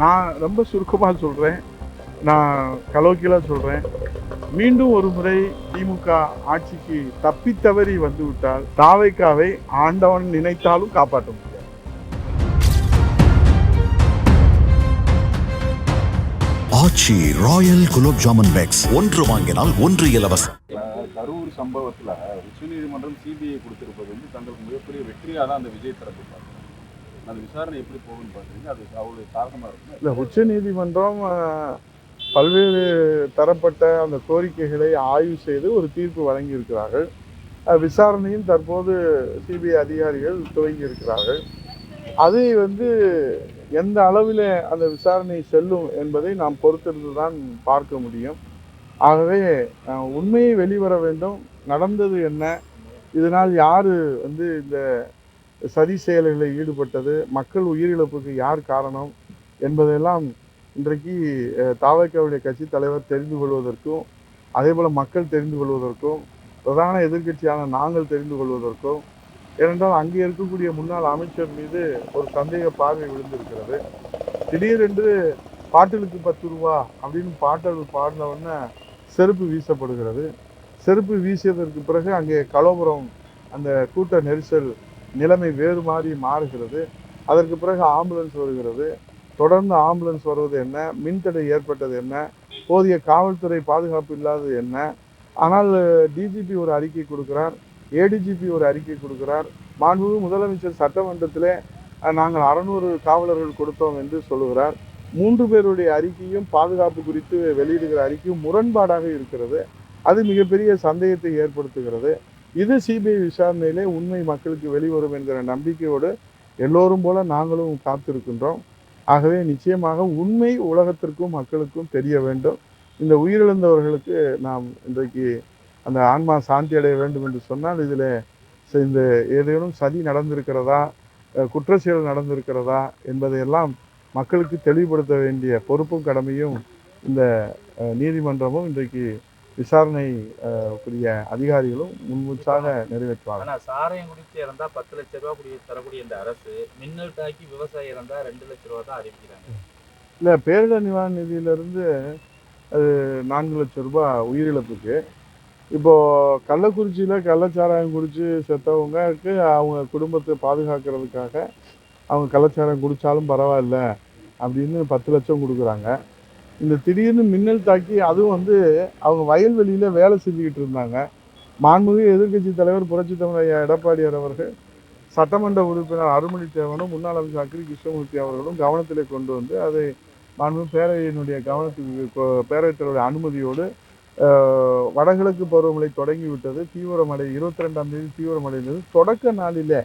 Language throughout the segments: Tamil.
நான் ரொம்ப சுருக்கமாக சொல்கிறேன், நான் கலோக்கியலாக சொல்கிறேன். மீண்டும் ஒரு முறை திமுக ஆட்சிக்கு தப்பித்தவறி வந்துவிட்டால் தாவைக்காவை ஆண்டவன் நினைத்தாலும் காப்பாற்ற முடியாது. ஆச்சி ராயல் குலோப் ஜாமுன் பேக்ஸ் ஒன்று வாங்கினால் ஒன்று இலவசம். கரூர் சம்பவத்தில் உச்சநீதிமன்றம் சிபிஐ கொடுத்திருப்பது வந்து தங்களுக்கு மிகப்பெரிய வெற்றியாக தான் அந்த விஜய் தரப்பு பார்க்குறாங்க. அந்த விசாரணை எப்படி போகுன்னு பார்க்குறீங்க? அது அவருடைய காரணமாக இருக்கும். இல்லை, உச்சநீதிமன்றம் பல்வேறு தரப்பட்ட அந்த கோரிக்கைகளை ஆய்வு செய்து ஒரு தீர்ப்பு வழங்கியிருக்கிறார்கள். விசாரணையும் தற்போது சிபிஐ அதிகாரிகள் துவங்கி இருக்கிறார்கள். அதை எந்த அளவில் அந்த விசாரணை செல்லும் என்பதை நாம் பொறுத்திருந்து தான் பார்க்க முடியும். ஆகவே உண்மையை வெளிவர வேண்டும். நடந்தது என்ன, இதனால் யார் இந்த சதி செயல்களில் ஈடுபட்டது, மக்கள் உயிரிழப்புக்கு யார் காரணம் என்பதெல்லாம் இன்றைக்கு தாவகவுடைய கட்சி தலைவர் தெரிந்து கொள்வதற்கும், அதே போல் மக்கள் தெரிந்து கொள்வதற்கும், பிரதான எதிர்க்கட்சியான நாங்கள் தெரிந்து கொள்வதற்கும், ஏனென்றால் அங்கே இருக்கக்கூடிய முன்னாள் அமைச்சர் மீது ஒரு சந்தேக பார்வை விழுந்திருக்கிறது. திடீரென்று பாட்டிலுக்கு 10 ரூபா அப்படின்னு பாட்டல் பாடினவுடனே செருப்பு வீசப்படுகிறது. செருப்பு வீசியதற்கு பிறகு அங்கே கலவரம், அந்த கூட்ட நெரிசல் நிலைமை வேறு மாதிரி மாறுகிறது. அதற்கு பிறகு ஆம்புலன்ஸ் வருகிறது. தொடர்ந்து ஆம்புலன்ஸ் வருவது என்ன, மின்தடை ஏற்பட்டது என்ன, போதிய காவல்துறை பாதுகாப்பு இல்லாதது என்ன. ஆனால் டிஜிபி ஒரு அறிக்கை கொடுக்கிறார், ஏடிஜிபி ஒரு அறிக்கை கொடுக்கிறார். மாண்புமிகு முதலமைச்சர் சட்டமன்றத்திலே நாங்கள் 600 காவலர்கள் கொடுத்தோம் என்று சொல்லுகிறார். 3 பேருடைய அறிக்கையும் பாதுகாப்பு குறித்து வெளியிடுகிற அறிக்கையும் முரண்பாடாக இருக்கிறது. அது மிகப்பெரிய சந்தேகத்தை ஏற்படுத்துகிறது. இது சிபிஐ விசாரணையிலே உண்மை மக்களுக்கு வெளிவரும் என்கிற நம்பிக்கையோடு எல்லோரும் போல நாங்களும் காத்திருக்கின்றோம். ஆகவே நிச்சயமாக உண்மை உலகத்திற்கும் மக்களுக்கும் தெரிய வேண்டும். இந்த உயிரிழந்தவர்களுக்கு நாம் இன்றைக்கு அந்த ஆன்மா சாந்தி அடைய வேண்டும் என்று சொன்னால் இதில் இந்த ஏதேனும் சதி நடந்திருக்கிறதா, குற்ற செயல் நடந்திருக்கிறதா என்பதையெல்லாம் மக்களுக்கு தெளிவுபடுத்த வேண்டிய பொறுப்பும் கடமையும் இந்த நீதிமன்றமும் இன்றைக்கு விசாரணை கூடிய அதிகாரிகளும் முன்மூச்சாக நிறைவேற்றுவாங்க. ஆனால் சாராயம் குடித்து இறந்தால் 10 லட்ச ரூபா தரக்கூடிய இந்த அரசு மின்னல் தாக்கி விவசாயி இறந்தால் 2 லட்ச ரூபா தான் அறிவிக்கிறாங்க. இல்லை, பேரிடர் நிவாரண நிதியிலிருந்து அது 4 லட்சம் ரூபாய் உயிரிழப்புக்கு. இப்போது கள்ளக்குறிச்சியில் கள்ளச்சாராயம் குடித்து செத்தவங்களுக்கு அவங்க குடும்பத்தை பாதுகாக்கிறதுக்காக அவங்க கள்ளச்சாராயம் குடித்தாலும் பரவாயில்ல அப்படின்னு 10 லட்சம் கொடுக்குறாங்க. இந்த திடீர்னு மின்னல் தாக்கி அதுவும் அவங்க வயல்வெளியில் வேலை செஞ்சுக்கிட்டு இருந்தாங்க. மாண்புமிகு எதிர்க்கட்சி தலைவர் புரட்சித் தமிழர் ஐயா எடப்பாடியார் அவர்கள், சட்டமன்ற உறுப்பினர் அருள்மொழித்தேவனும், முன்னாள் அமைச்சர் அக்ரி கிருஷ்ணமூர்த்தி அவர்களும் கவனத்திலே கொண்டு வந்து அதை மாண்புமிகு பேரவையினுடைய கவனத்துக்கு, பேரவைத் தலைவருடைய அனுமதியோடு வடகிழக்கு பருவமழை தொடங்கிவிட்டது. தீவிரமடை 22ஆம் தேதி தீவிரமடைந்தது. தொடக்க நாளிலே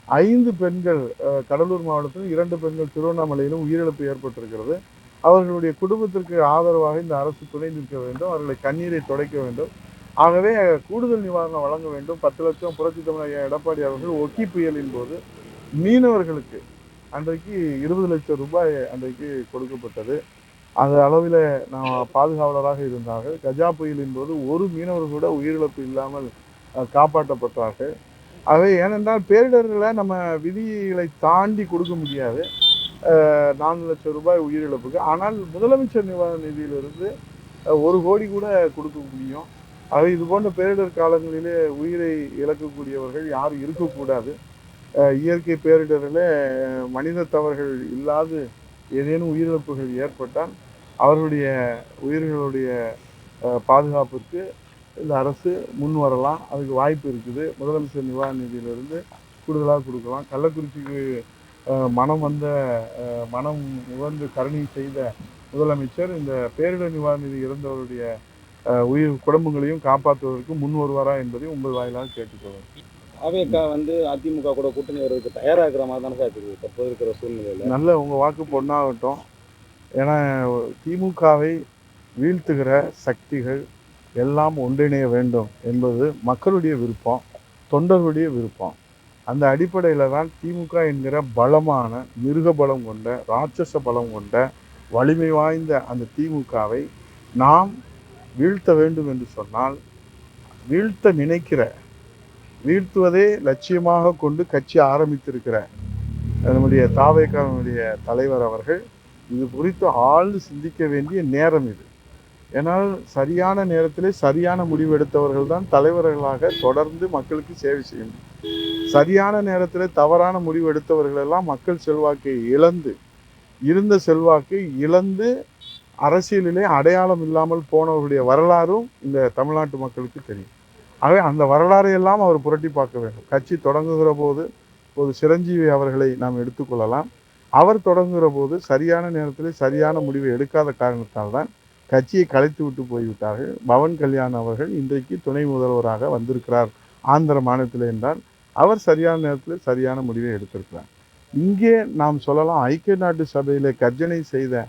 5 பெண்கள் கடலூர் மாவட்டத்திலும் 2 பெண்கள் திருவண்ணாமலையிலும் உயிரிழப்பு ஏற்பட்டிருக்கிறது. அவர்களுடைய குடும்பத்திற்கு ஆதரவாக இந்த அரசு துணை நிற்க வேண்டும், அவர்களை கண்ணீரை துடைக்க வேண்டும். ஆகவே கூடுதல் நிவாரணம் வழங்க வேண்டும். 10 லட்சம் புரட்சித் தமிழர் எடப்பாடி அவர்கள் ஒக்கி புயலின் போது மீனவர்களுக்கு அன்றைக்கு 20 லட்சம் ரூபாய் அன்றைக்கு கொடுக்கப்பட்டது. அந்த அளவில் நான் பாதுகாவலராக இருந்தார்கள். கஜா புயலின் போது ஒரு மீனவர் கூட உயிரிழப்பு இல்லாமல் காப்பாற்றப்பட்டார்கள். ஆகவே ஏனென்றால் பேரிடர்களை நம்ம விதிகளை தாண்டி கொடுக்க முடியாது. 4 லட்சம் ரூபாய் உயிரிழப்புக்கு. ஆனால் முதலமைச்சர் நிவாரண நிதியிலிருந்து 1 கோடி கூட கொடுக்க முடியும். ஆகவே இது போன்ற பேரிடர் காலங்களிலே உயிரை இழக்கக்கூடியவர்கள் யாரும் இருக்கக்கூடாது. இயற்கை பேரிடரில் மனித தவறுகள் இல்லாது ஏதேனும் உயிரிழப்புகள் ஏற்பட்டால் அவர்களுடைய உயிர்களுடைய பாதுகாப்புக்கு இந்த அரசு முன் வரலாம். அதுக்கு வாய்ப்பு இருக்குது. முதலமைச்சர் நிவாரண நிதியிலிருந்து கூடுதலாக கொடுக்கலாம். கள்ளக்குறிச்சிக்கு மனம் உகந்து கருணை செய்த முதலமைச்சர் இந்த பேரிடர் நிவாரண நிதி இறந்தவருடைய உயிர் குடும்பங்களையும் காப்பாற்றுவதற்கு முன் வருவாரா என்பதை உங்கள் வாயிலாக கேட்டுக்கொள்ளும். அவைக்கா அதிமுக கூட கூட்டணி வருவதற்கு தயாராகிற மாதிரி தானே சார் இருக்குது தற்போது இருக்கிற சூழ்நிலையில். நல்ல உங்கள் வாக்கு பொண்ணாகட்டும். ஏன்னா திமுகவை வீழ்த்துகிற சக்திகள் எல்லாம் ஒன்றிணைய வேண்டும் என்பது மக்களுடைய விருப்பம், தொண்டர்களுடைய விருப்பம். அந்த அடிப்படையில் தான் திமுக என்கிற பலமான மிருக பலம் கொண்ட, ராட்சச பலம் கொண்ட, வலிமை வாய்ந்த அந்த திமுகவை நாம் வீழ்த்த வேண்டும் என்று சொன்னால், வீழ்த்த நினைக்கிற, வீழ்த்துவதே லட்சியமாக கொண்டு கட்சி ஆரம்பித்திருக்கிற நம்முடைய தாவேகாவுடைய தலைவர் அவர்கள் இது குறித்து ஆழ்ந்து சிந்திக்க வேண்டிய நேரம் இது. ஏன்னால் சரியான நேரத்திலே சரியான முடிவு எடுத்தவர்கள் தான் தலைவர்களாக தொடர்ந்து மக்களுக்கு சேவை செய்ய முடியும். சரியான நேரத்தில் தவறான முடிவு எடுத்தவர்கள் எல்லாம் மக்கள் செல்வாக்கை இழந்து, இருந்த செல்வாக்கை இழந்து அரசியலிலே அடையாளம் இல்லாமல் போனவர்களுடைய வரலாறும் இந்த தமிழ்நாட்டு மக்களுக்கு தெரியும். ஆகவே அந்த வரலாறை எல்லாம் அவர் புரட்டி பார்க்க வேண்டும். கட்சி தொடங்குகிற போது ஒரு சிரஞ்சீவி அவர்களை நாம் எடுத்துக்கொள்ளலாம். அவர் தொடங்குகிற போது சரியான நேரத்தில் சரியான முடிவை எடுக்காத காரணத்தால் தான் கட்சியை கலைத்து விட்டு போய்விட்டார்கள். பவன் கல்யாண் அவர்கள் இன்றைக்கு துணை முதல்வராக வந்திருக்கிறார் ஆந்திர மாநிலத்தில் என்றால் அவர் சரியான நேரத்தில் சரியான முடிவை எடுத்திருக்கிறார். இங்கே நாம் சொல்லலாம், ஐக்கிய நாட்டு சபையில் கர்ஜனை செய்த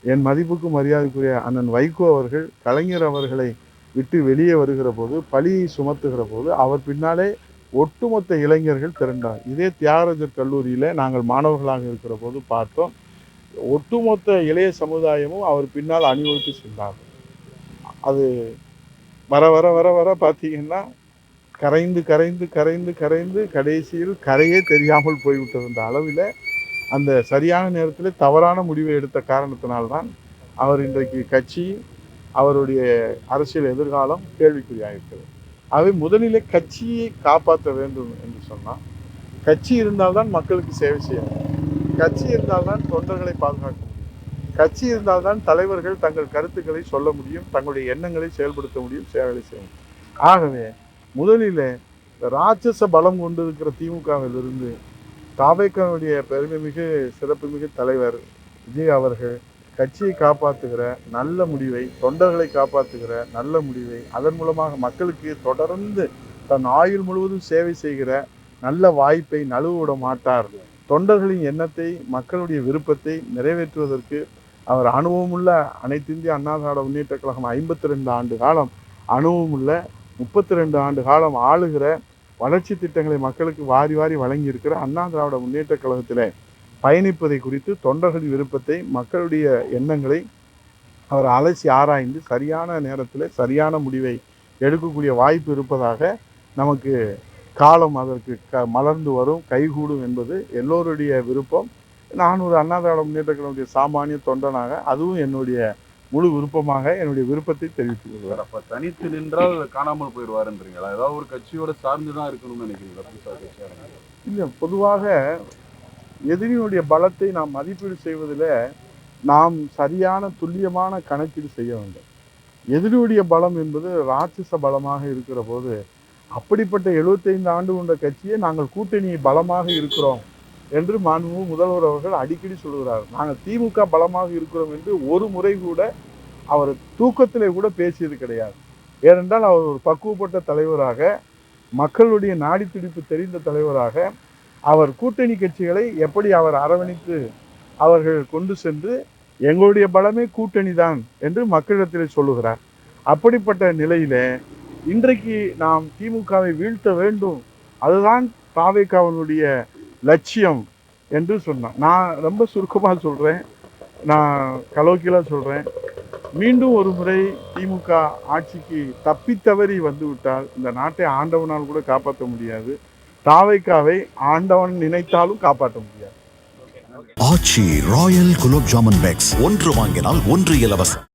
என் மதிப்புக்கு மரியாதைக்குரிய அண்ணன் வைகோ அவர்கள் கலைஞர் அவர்களை விட்டு வெளியே வருகிற போது, பழியை சுமத்துகிற போது அவர் பின்னாலே ஒட்டுமொத்த இளைஞர்கள் திரண்டார். இதே தியாகராஜர் கல்லூரியில் நாங்கள் மாணவர்களாக இருக்கிற போது பார்த்தோம். ஒட்டுமொத்த இளைய சமுதாயமும் அவர் பின்னால் அணிவகுத்து சென்றார். அது வர வர வர வர பார்த்தீங்கன்னா கரைந்து கரைந்து கரைந்து கரைந்து கடைசியில் கரையே தெரியாமல் போய்விட்டது அளவில் அந்த சரியான நேரத்தில் தவறான முடிவை எடுத்த காரணத்தினால்தான் அவர் இன்றைக்கு கட்சி, அவருடைய அரசியல் எதிர்காலம் கேள்விக்குறியாயிருக்கிறது. ஆகவே முதலிலே கட்சியை காப்பாற்ற வேண்டும் என்று சொன்னால், கட்சி இருந்தால்தான் மக்களுக்கு சேவை செய்ய முடியும், கட்சி இருந்தால்தான் தொண்டர்களை பாதுகாக்க முடியும், கட்சி இருந்தால்தான் தலைவர்கள் தங்கள் கருத்துக்களை சொல்ல முடியும், தங்களுடைய எண்ணங்களை செயல்படுத்த முடியும், சேவை செய்ய முடியும். ஆகவே முதலிலே இந்த ராட்சச பலம் கொண்டிருக்கிற திமுகவிலிருந்து தாவேக்காவுடைய பெருமைமிகு சிறப்புமிகு தலைவர் விஜய் அவர்கள் கட்சியை காப்பாற்றுகிற நல்ல முடிவை, தொண்டர்களை காப்பாற்றுகிற நல்ல முடிவை, அதன் மூலமாக மக்களுக்கு தொடர்ந்து தன் ஆயுள் முழுவதும் சேவை செய்கிற நல்ல வாய்ப்பை நழுவ மாட்டார். தொண்டர்களின் எண்ணத்தை, மக்களுடைய விருப்பத்தை நிறைவேற்றுவதற்கு அவர் அனுபவமுள்ள அனைத்து இந்திய அண்ணா திராவிட முன்னேற்ற கழகம் 52 ஆண்டு காலம் அனுபவமுள்ள 32 ஆண்டு காலம் ஆளுகிற வளர்ச்சி திட்டங்களை மக்களுக்கு வாரி வாரி வழங்கி இருக்கிற அண்ணா திராவிட முன்னேற்ற கழகத்தில் பயணிப்பதை குறித்து தொண்டர்களின் விருப்பத்தை, மக்களுடைய எண்ணங்களை அவர் அலசி ஆராய்ந்து சரியான நேரத்தில் சரியான முடிவை எடுக்கக்கூடிய வாய்ப்பு இருப்பதாக நமக்கு காலம் அதற்கு மலர்ந்து வரும், கைகூடும் என்பது எல்லோருடைய விருப்பம். நான் ஒரு அண்ணா திராவிட முன்னேற்ற கழகத்துடைய சாமானிய தொண்டனாக அதுவும் என்னுடைய முழு விருப்பமாக என்னுடைய விருப்பத்தை தெரிவித்துக் கொள்வார். அப்ப தனித்து நின்றால் காணாமல் போயிடுவாருன்றீங்களா? ஏதாவது ஒரு கட்சியோட சார்ந்து தான் இருக்கணும்னு நினைக்கிறீங்களா? இல்லை, பொதுவாக எதிரியினுடைய பலத்தை நாம் மதிப்பீடு செய்வதில் நாம் சரியான துல்லியமான கணக்கீடு செய்ய வேண்டும். எதிரியுடைய பலம் என்பது ராட்சச பலமாக இருக்கிற போது, அப்படிப்பட்ட 75 ஆண்டு கொண்ட கட்சியை நாங்கள் கூட்டணி பலமாக இருக்கிறோம் என்று மாண்புமிகு முதல்வர் அவர்கள் அடிக்கடி சொல்கிறார். நாங்கள் திமுக பலமாக இருக்கிறோம் என்று ஒரு முறை கூட அவர் தூக்கத்திலே கூட பேசியது கிடையாது. ஏனென்றால் அவர் ஒரு பக்குவப்பட்ட தலைவராக, மக்களுடைய நாடி துடிப்பு தெரிந்த தலைவராக, அவர் கூட்டணி கட்சிகளை எப்படி அவர் அரவணைத்து அவர்கள் கொண்டு சென்று எங்களுடைய பலமே கூட்டணி தான் என்று மக்களிடத்தில் சொல்லுகிறார். அப்படிப்பட்ட நிலையில் இன்றைக்கு நாம் திமுகவை வீழ்த்த வேண்டும், அதுதான் தாவேக்காவினுடைய லட்சியம் என்று சொன்னான். நான் ரொம்ப சுருக்கமாக சொல்கிறேன், நான் கலோக்கியலாக சொல்கிறேன். மீண்டும் ஒரு முறை திமுக ஆட்சிக்கு தப்பித்தவறி வந்துவிட்டால் இந்த நாட்டை ஆண்டவனால் கூட காப்பாற்ற முடியாது, தாவேக்காவை ஆண்டவன் நினைத்தாலும் காப்பாற்ற முடியாது. ஆச்சி ராயல் குலோப் ஜாமுன் பேக்ஸ் 1 வாங்கினால் 1 இலவசம்.